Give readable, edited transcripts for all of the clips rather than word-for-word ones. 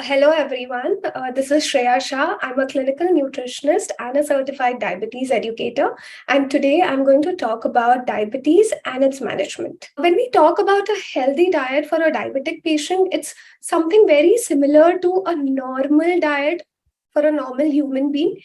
Hello, everyone. This is Shreya Shah. I'm a clinical nutritionist and a certified diabetes educator. And today I'm going to talk about diabetes and its management. When we talk about a healthy diet for a diabetic patient, it's something very similar to a normal diet for a normal human being.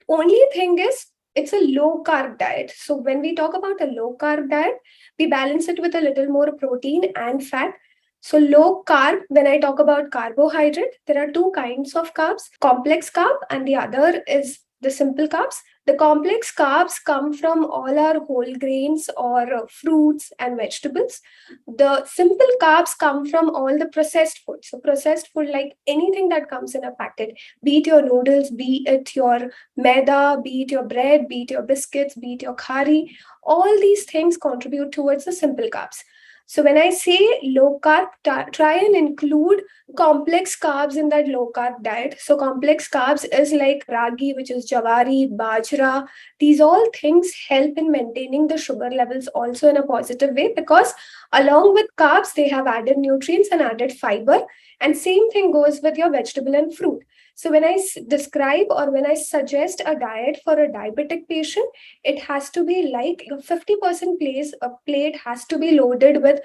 Only thing is, it's a low carb diet. So when we talk about a low carb diet, we balance it with a little more protein and fat. So low carb, when I talk about carbohydrate, there are two kinds of carbs, complex carb and the other is the simple carbs. The complex carbs come from all our whole grains or fruits and vegetables. The simple carbs come from all the processed food. So processed food, like anything that comes in a packet, be it your noodles, be it your maida, be it your bread, be it your biscuits, be it your khari, all these things contribute towards the simple carbs. So when I say low carb, try and include complex carbs in that low carb diet. So complex carbs is like ragi, which is jawari, bajra. These all things help in maintaining the sugar levels also in a positive way, because along with carbs, they have added nutrients and added fiber. And same thing goes with your vegetable and fruit. So when I describe or when I suggest a diet for a diabetic patient, it has to be like a 50% place, a plate has to be loaded with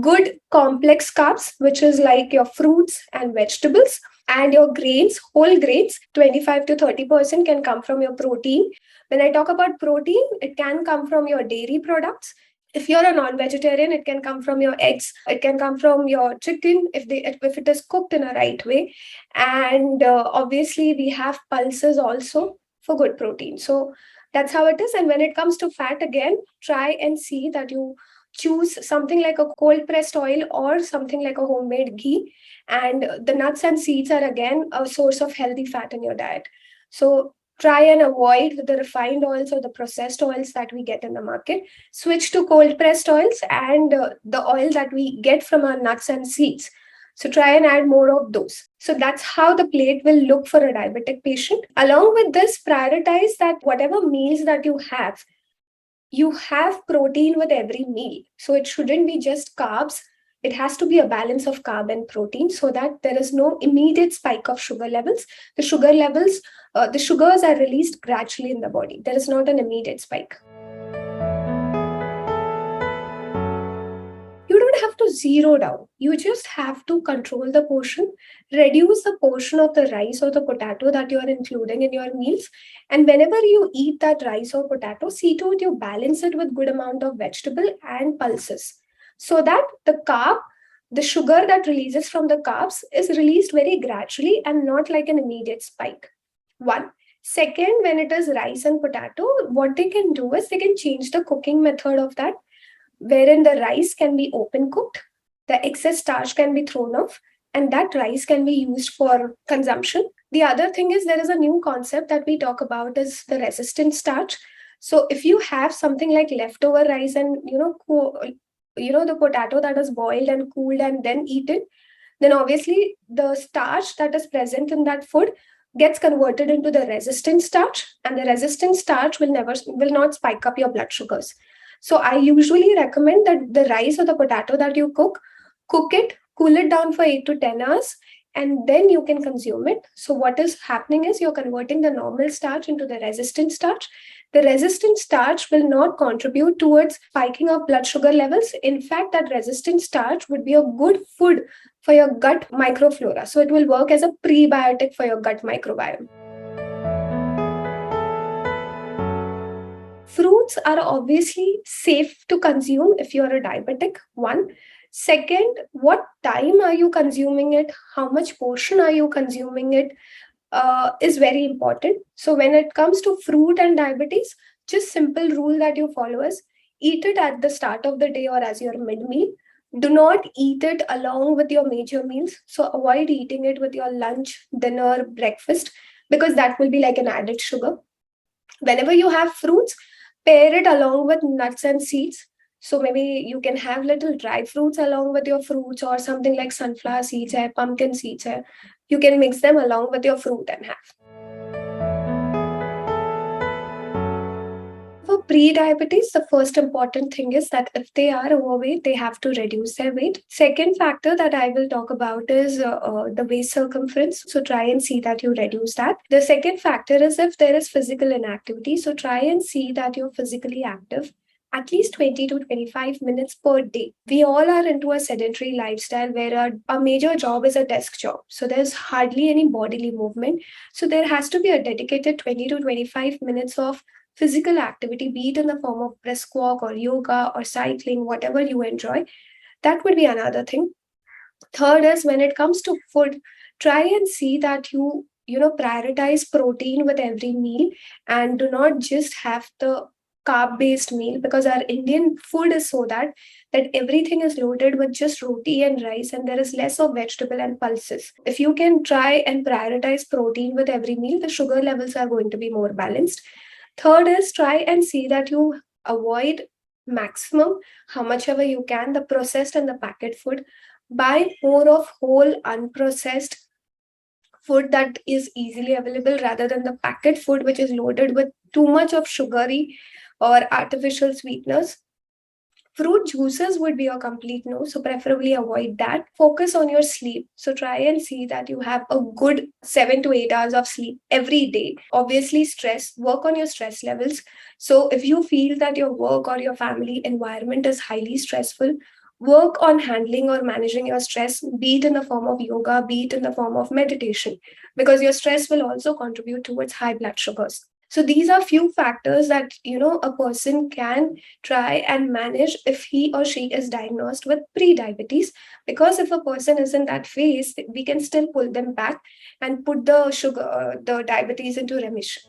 good complex carbs, which is like your fruits and vegetables, and your grains, whole grains. 25 to 30% can come from your protein. When I talk about protein, it can come from your dairy products. If you're a non-vegetarian, it can come from your eggs, it can come from your chicken if it is cooked in a right way. And obviously we have pulses also for good protein. So that's how it is. And when it comes to fat, again, try and see that you choose something like a cold pressed oil or something like a homemade ghee. And the nuts and seeds are again a source of healthy fat in your diet. So try and avoid the refined oils or the processed oils that we get in the market. Switch to cold pressed oils and the oil that we get from our nuts and seeds. So try and add more of those. So that's how the plate will look for a diabetic patient. Along with this, prioritize that whatever meals that you have protein with every meal. So it shouldn't be just carbs. It has to be a balance of carb and protein so that there is no immediate spike of sugar levels. The sugars are released gradually in the body. There is not an immediate spike. You don't have to zero down. You just have to control the portion, reduce the portion of the rice or the potato that you are including in your meals. And whenever you eat that rice or potato, see to it you balance it with good amount of vegetable and pulses, so that the sugar that releases from the carbs is released very gradually and not like an immediate spike. One. Second, when it is rice and potato, what they can do is they can change the cooking method of that, wherein the rice can be open cooked, the excess starch can be thrown off, and that rice can be used for consumption. The other thing is there is a new concept that we talk about is the resistant starch. So if you have something like leftover rice and the potato that is boiled and cooled and then eaten, then obviously the starch that is present in that food gets converted into the resistant starch, and the resistant starch will not spike up your blood sugars. So I usually recommend that the rice or the potato that you cook it, cool it down for 8 to 10 hours, and then you can consume it. So what is happening is you're converting the normal starch into the resistant starch. The resistant starch will not contribute towards spiking of blood sugar levels. In fact, that resistant starch would be a good food for your gut microflora. So it will work as a prebiotic for your gut microbiome. Fruits are obviously safe to consume if you're a diabetic. One. Second, what time are you consuming it? How much portion are you consuming it? Is very important. So when it comes to fruit and diabetes, just simple rule that you follow is eat it at the start of the day or as your mid meal. Do not eat it along with your major meals. So avoid eating it with your lunch, dinner, breakfast, because that will be like an added sugar. Whenever you have fruits, pair it along with nuts and seeds. So maybe you can have little dry fruits along with your fruits, or something like sunflower seeds hai, pumpkin seeds hai. You can mix them along with your fruit and have. For pre-diabetes, the first important thing is that if they are overweight, they have to reduce their weight. Second factor that I will talk about is the waist circumference. So try and see that you reduce that. The second factor is if there is physical inactivity. So try and see that you're physically active at least 20 to 25 minutes per day. We all are into a sedentary lifestyle where our major job is a desk job. So there's hardly any bodily movement. So there has to be a dedicated 20 to 25 minutes of physical activity, be it in the form of brisk walk or yoga or cycling, whatever you enjoy. That would be another thing. Third is when it comes to food, try and see that you prioritize protein with every meal and do not just have the carb based meal, because our Indian food is so that everything is loaded with just roti and rice and there is less of vegetable and pulses. If you can try and prioritize protein with every meal, the sugar levels are going to be more balanced. Third is try and see that you avoid maximum, how much ever you can, the processed and the packet food. Buy more of whole, unprocessed food that is easily available rather than the packet food, which is loaded with too much of sugary or artificial sweeteners. Fruit juices would be a complete no, so preferably avoid that. Focus on your sleep. So try and see that you have a good 7 to 8 hours of sleep every day. Obviously, work on your stress levels. So if you feel that your work or your family environment is highly stressful, work on handling or managing your stress, be it in the form of yoga, be it in the form of meditation, because your stress will also contribute towards high blood sugars. So these are few factors that a person can try and manage if he or she is diagnosed with pre-diabetes. Because if a person is in that phase, we can still pull them back and put the diabetes into remission.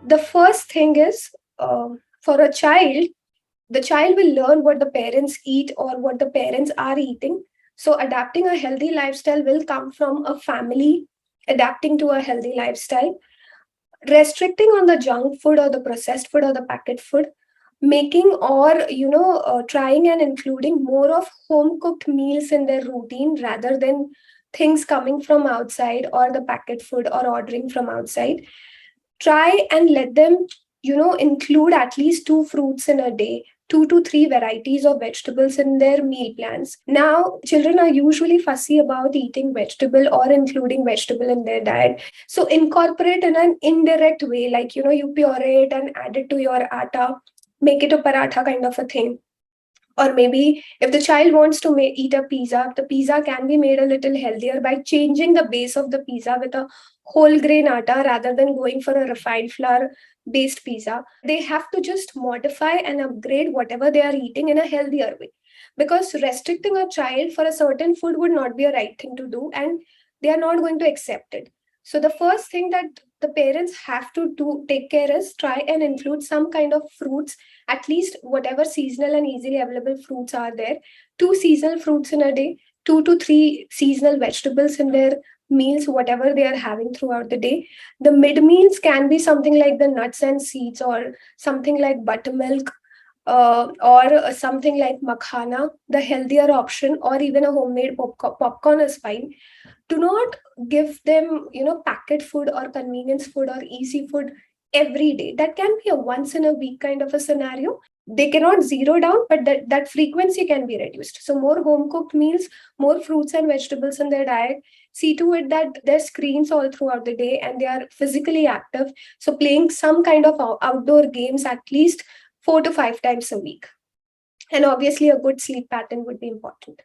The first thing is, for a child, the child will learn what the parents eat or what the parents are eating. So adapting a healthy lifestyle will come from a family adapting to a healthy lifestyle. Restricting on the junk food or the processed food or the packet food, making or trying and including more of home cooked meals in their routine rather than things coming from outside or the packet food or ordering from outside. Try and let them include at least 2 fruits in a day, 2 to 3 varieties of vegetables in their meal plans. Now children are usually fussy about eating vegetable or including vegetable in their diet, so incorporate in an indirect way, like you puree it and add it to your atta, make it a paratha kind of a thing. Or maybe if the child wants to eat a pizza, the pizza can be made a little healthier by changing the base of the pizza with a whole grain atta rather than going for a refined flour based pizza. They have to just modify and upgrade whatever they are eating in a healthier way. Because restricting a child for a certain food would not be a right thing to do, and they are not going to accept it. So the first thing that the parents have to do take care is try and include some kind of fruits, at least whatever seasonal and easily available fruits are there. 2 seasonal fruits in a day, 2 to 3 seasonal vegetables in their meals, whatever they are having throughout the day. The mid meals can be something like the nuts and seeds, or something like buttermilk, or something like makhana, the healthier option, or even a homemade popcorn is fine. Do not give them packet food or convenience food or easy food every day. That can be a once in a week kind of a scenario. They cannot zero down, but that frequency can be reduced. So more home cooked meals, more fruits and vegetables in their diet. See to it that there's screens all throughout the day and they are physically active, so playing some kind of outdoor games at least 4 to 5 times a week. And obviously a good sleep pattern would be important.